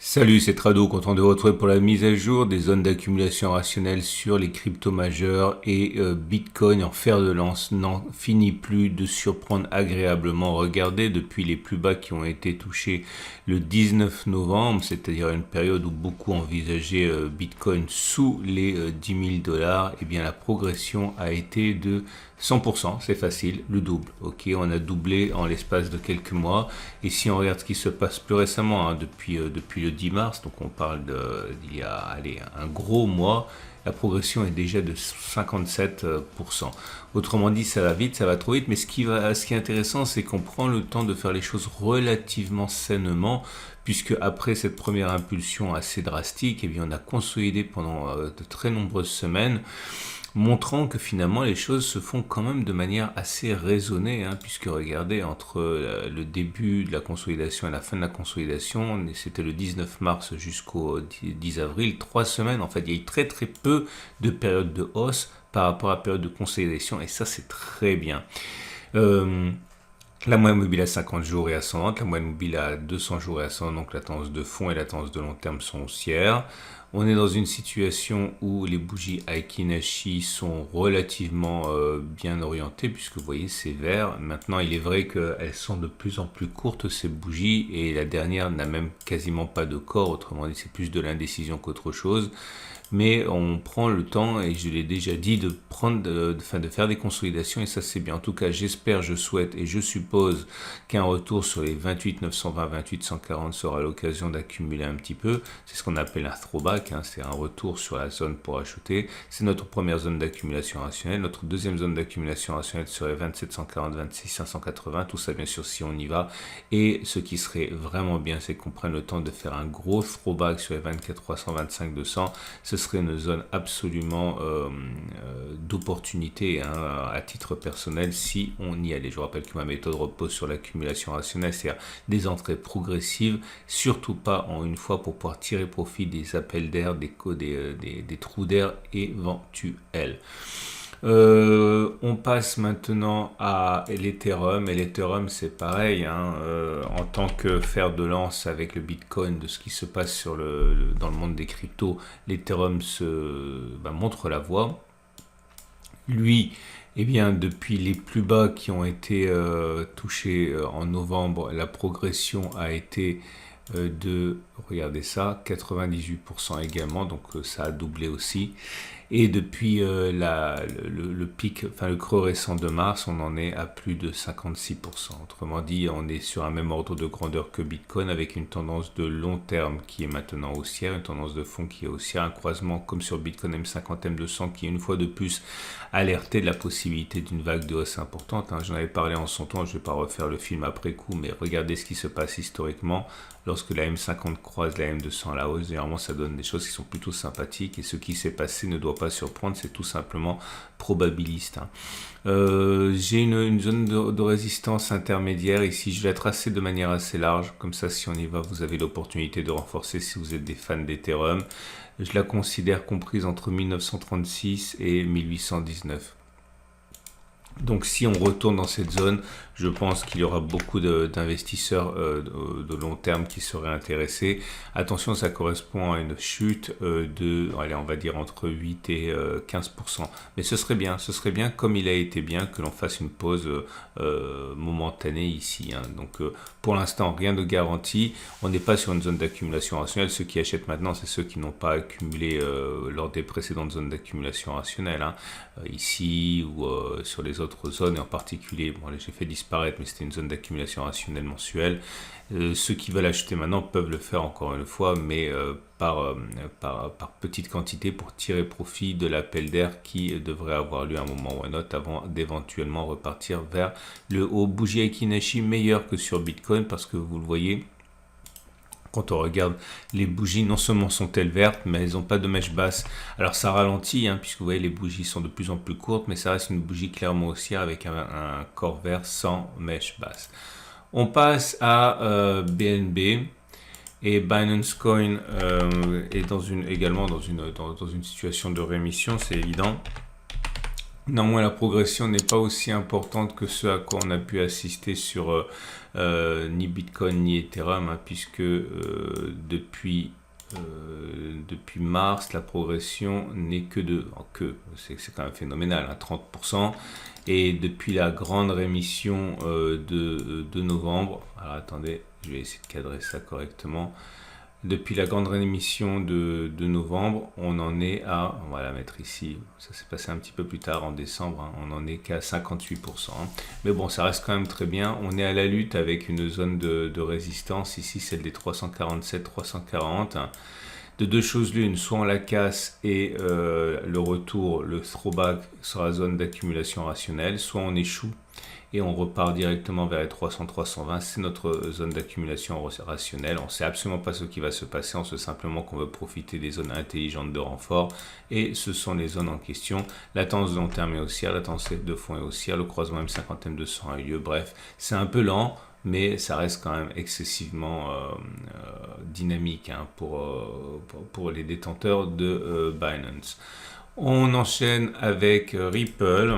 Salut, c'est Trado, content de vous retrouver pour la mise à jour des zones d'accumulation rationnelle sur les cryptos majeurs et Bitcoin en fer de lance n'en finit plus de surprendre agréablement. Regardez depuis les plus bas qui ont été touchés le 19 novembre, c'est-à-dire une période où beaucoup envisageaient Bitcoin sous les 10 000 $, et bien la progression a été de 100%, c'est facile, le double. Ok, on a doublé en l'espace de quelques mois. Et si on regarde ce qui se passe plus récemment, depuis le 10 mars, donc on parle d'il y a un gros mois, la progression est déjà de 57%. Autrement dit, ça va vite, ça va trop vite, mais ce qui est intéressant, c'est qu'on prend le temps de faire les choses relativement sainement, puisque après cette première impulsion assez drastique, eh bien, on a consolidé pendant de très nombreuses semaines, montrant que finalement les choses se font quand même de manière assez raisonnée, puisque regardez, entre le début de la consolidation et la fin de la consolidation, c'était le 19 mars jusqu'au 10 avril, 3 semaines, en fait, il y a eu très très peu de périodes de hausse par rapport à la période de consolidation, et ça c'est très bien. La moyenne mobile à 50 jours est ascendante, la moyenne mobile à 200 jours est ascendante, donc la tendance de fond et la tendance de long terme sont haussières. On est dans une situation où les bougies Aiki Nashi sont relativement bien orientées, puisque vous voyez c'est vert. Maintenant il est vrai qu'elles sont de plus en plus courtes ces bougies, et la dernière n'a même quasiment pas de corps, autrement dit c'est plus de l'indécision qu'autre chose. Mais on prend le temps, et je l'ai déjà dit, de faire des consolidations, et ça c'est bien. En tout cas, j'espère, je souhaite et je suppose qu'un retour sur les 28 920, 28 140 sera l'occasion d'accumuler un petit peu. C'est ce qu'on appelle un throwback, c'est un retour sur la zone pour acheter. C'est notre première zone d'accumulation rationnelle. Notre deuxième zone d'accumulation rationnelle serait 27 140, 26 580. Tout ça bien sûr si on y va. Et ce qui serait vraiment bien, c'est qu'on prenne le temps de faire un gros throwback sur les 24 325 200. Ce serait une zone absolument d'opportunité à titre personnel si on y allait. Je vous rappelle que ma méthode repose sur l'accumulation rationnelle, c'est-à-dire des entrées progressives, surtout pas en une fois, pour pouvoir tirer profit des appels d'air, des trous d'air éventuels. On passe maintenant à l'Ethereum. Et l'Ethereum, c'est pareil, en tant que fer de lance avec le Bitcoin de ce qui se passe dans le monde des cryptos, l'Ethereum montre la voie. Lui, eh bien, depuis les plus bas qui ont été touchés en novembre, la progression a été regardez ça, 98% également, donc ça a doublé aussi. Et depuis le pic, le creux récent de mars, on en est à plus de 56%. Autrement dit, on est sur un même ordre de grandeur que Bitcoin, avec une tendance de long terme qui est maintenant haussière, une tendance de fond qui est haussière, un croisement comme sur Bitcoin M50, M200 qui est une fois de plus alerté de la possibilité d'une vague de hausse importante. J'en avais parlé en son temps, je ne vais pas refaire le film après coup, mais regardez ce qui se passe historiquement. Lorsque la M50 croise la M200 à la hausse, généralement ça donne des choses qui sont plutôt sympathiques, et ce qui s'est passé ne doit pas surprendre, c'est tout simplement probabiliste. J'ai une zone de résistance intermédiaire ici, je vais la tracer de manière assez large, comme ça si on y va vous avez l'opportunité de renforcer si vous êtes des fans d'Ethereum. Je la considère comprise entre 1936 et 1819. Donc si on retourne dans cette zone, je pense qu'il y aura beaucoup d'investisseurs de long terme qui seraient intéressés. Attention, ça correspond à une chute allez, on va dire entre 8 et 15%. Mais ce serait bien, comme il a été bien, que l'on fasse une pause momentanée ici. Donc pour l'instant, rien de garanti. On n'est pas sur une zone d'accumulation rationnelle. Ceux qui achètent maintenant, c'est ceux qui n'ont pas accumulé lors des précédentes zones d'accumulation rationnelle. Ici ou sur les autres zones, et en particulier, j'ai fait disparaître, mais c'était une zone d'accumulation rationnelle mensuelle. Ceux qui veulent acheter maintenant peuvent le faire encore une fois, mais par petite quantité, pour tirer profit de l'appel d'air qui devrait avoir lieu à un moment ou à un autre, avant d'éventuellement repartir vers le haut. Bougie Aiki Nashi meilleure que sur Bitcoin, parce que vous le voyez, quand on regarde les bougies, non seulement sont-elles vertes, mais elles n'ont pas de mèche basse. Alors ça ralentit, puisque vous voyez les bougies sont de plus en plus courtes, mais ça reste une bougie clairement haussière avec un corps vert sans mèche basse. On passe à BNB. Et Binance Coin est également dans une situation de rémission, c'est évident. Néanmoins, la progression n'est pas aussi importante que ce à quoi on a pu assister sur ni Bitcoin ni Ethereum, hein, puisque depuis mars, la progression n'est c'est quand même phénoménal, hein, 30%. Et depuis la grande rémission de novembre, alors attendez, je vais essayer de cadrer ça correctement. Depuis la grande rémission de novembre, on en est à, on va la mettre ici, ça s'est passé un petit peu plus tard en décembre, hein, on en est qu'à 58%. Hein. Mais bon, ça reste quand même très bien. On est à la lutte avec une zone de résistance, ici celle des 347-340. Hein. De deux choses l'une, soit on la casse et le retour, le throwback sur la zone d'accumulation rationnelle, soit on échoue et on repart directement vers les 300-320. C'est notre zone d'accumulation rationnelle. On ne sait absolument pas ce qui va se passer, on sait simplement qu'on veut profiter des zones intelligentes de renfort et ce sont les zones en question. La tendance de long terme est haussière, la tendance de fond est haussière, le croisement M50 M200 a eu lieu. Bref, c'est un peu lent, mais ça reste quand même excessivement dynamique, hein, pour les détenteurs de Binance. On enchaîne avec Ripple.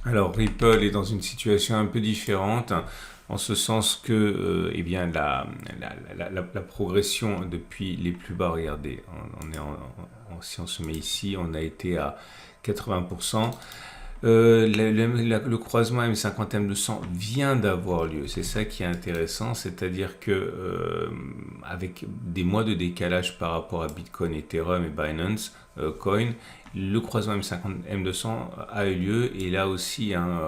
Alors Ripple est dans une situation un peu différente, en ce sens que eh bien, la progression depuis les plus bas, regardez, si on se met ici, on a été à 80%. Le croisement M50 M200 vient d'avoir lieu, c'est ça qui est intéressant, c'est-à-dire que avec des mois de décalage par rapport à Bitcoin, Ethereum et Binance Coin, le croisement M50 M200 a eu lieu et là aussi, hein,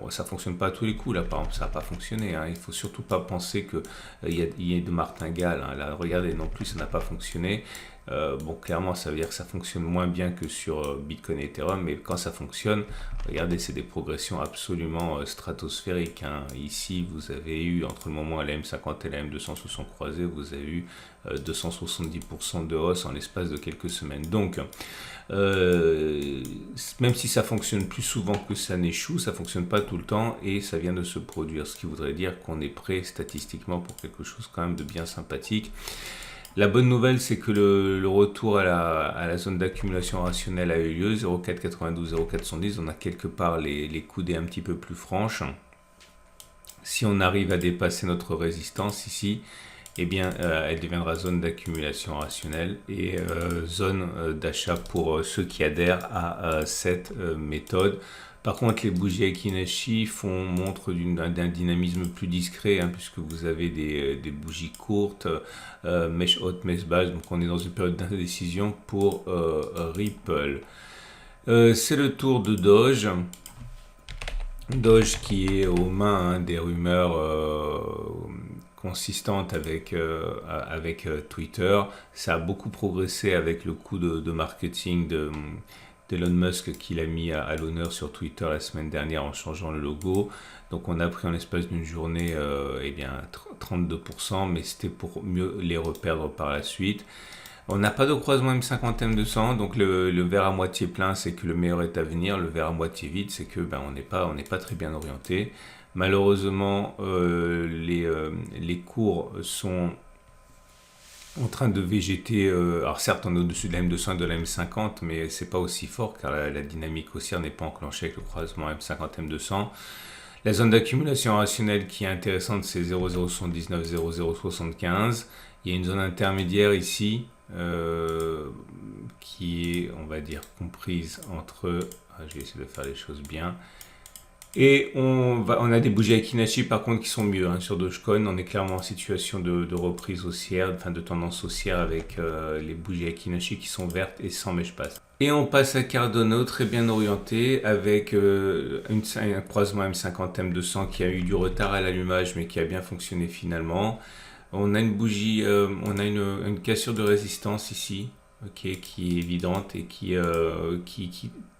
ça fonctionne pas à tous les coups. Là, par exemple, ça n'a pas fonctionné. Hein. Il faut surtout pas penser que y ait de martingale. Hein. Là, regardez, non plus, ça n'a pas fonctionné. Bon, clairement, ça veut dire que ça fonctionne moins bien que sur Bitcoin et Ethereum, mais quand ça fonctionne, regardez, c'est des progressions absolument stratosphériques. Hein. Ici, vous avez eu, entre le moment où la M50 et la M200 se sont croisées, vous avez eu 270% de hausse en l'espace de quelques semaines. Donc, même si ça fonctionne plus souvent que ça n'échoue, ça fonctionne pas tout le temps et ça vient de se produire, ce qui voudrait dire qu'on est prêt statistiquement pour quelque chose quand même de bien sympathique. La bonne nouvelle, c'est que le retour à la zone d'accumulation rationnelle a eu lieu, 0,492, 0,410. On a quelque part les coudées un petit peu plus franches. Si on arrive à dépasser notre résistance ici, eh bien, elle deviendra zone d'accumulation rationnelle et zone d'achat pour ceux qui adhèrent à cette méthode. Par contre, les bougies Akinashi montrent d'un dynamisme plus discret, hein, puisque vous avez des bougies courtes, mèche haute, mèche basse, donc on est dans une période d'indécision pour Ripple. C'est le tour de Doge. Doge qui est aux mains, hein, des rumeurs consistante avec Twitter. Ça a beaucoup progressé avec le coup de marketing d'Elon Musk qu'il a mis à l'honneur sur Twitter la semaine dernière en changeant le logo. Donc on a pris en l'espace d'une journée 32%, mais c'était pour mieux les reperdre par la suite. On n'a pas de croisement M50 M200, donc le verre à moitié plein, c'est que le meilleur est à venir. Le verre à moitié vide, c'est que on n'est pas très bien orienté. Malheureusement, les cours sont en train de végéter. Alors certes, on est au-dessus de la M200 et de la M50, mais c'est pas aussi fort car la dynamique haussière n'est pas enclenchée avec le croisement M50 M200. La zone d'accumulation rationnelle qui est intéressante, c'est 0,079, 0,075. Il y a une zone intermédiaire ici qui est, on va dire, comprise entre... je vais essayer de faire les choses bien. Et on a des bougies Akinashi par contre qui sont mieux, hein. Sur Dogecoin, on est clairement en situation de reprise haussière, enfin de tendance haussière avec les bougies Akinashi qui sont vertes et sans mèche basse. Et on passe à Cardano, très bien orienté, avec un croisement M50 M200 qui a eu du retard à l'allumage mais qui a bien fonctionné finalement. On a une bougie, on a une cassure de résistance ici, okay, qui est évidente et qui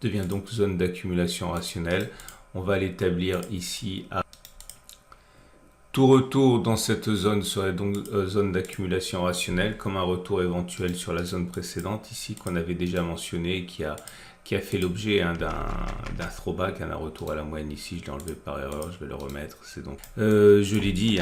devient donc zone d'accumulation rationnelle. On va l'établir ici. Tout retour dans cette zone serait donc zone d'accumulation rationnelle, comme un retour éventuel sur la zone précédente ici qu'on avait déjà mentionné, qui a qui a fait l'objet d'un throwback, d'un retour à la moyenne ici. Je l'ai enlevé par erreur, je vais le remettre. C'est donc, je l'ai dit,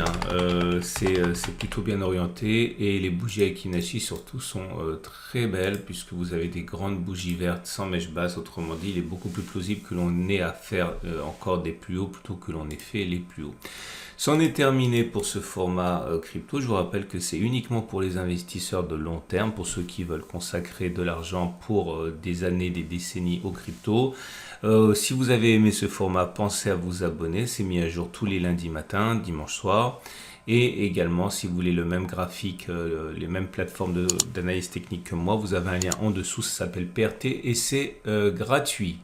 c'est plutôt bien orienté et les bougies Aiki-Nashi surtout sont très belles puisque vous avez des grandes bougies vertes sans mèche basse. Autrement dit, il est beaucoup plus plausible que l'on ait à faire encore des plus hauts plutôt que l'on ait fait les plus hauts. C'en est terminé pour ce format crypto. Je vous rappelle que c'est uniquement pour les investisseurs de long terme, pour ceux qui veulent consacrer de l'argent pour des années, des décennies au crypto. Si vous avez aimé ce format, pensez à vous abonner. C'est mis à jour tous les lundis matin, dimanche soir. Et également, si vous voulez le même graphique, les mêmes plateformes d'analyse technique que moi, vous avez un lien en dessous, ça s'appelle PRT et c'est gratuit.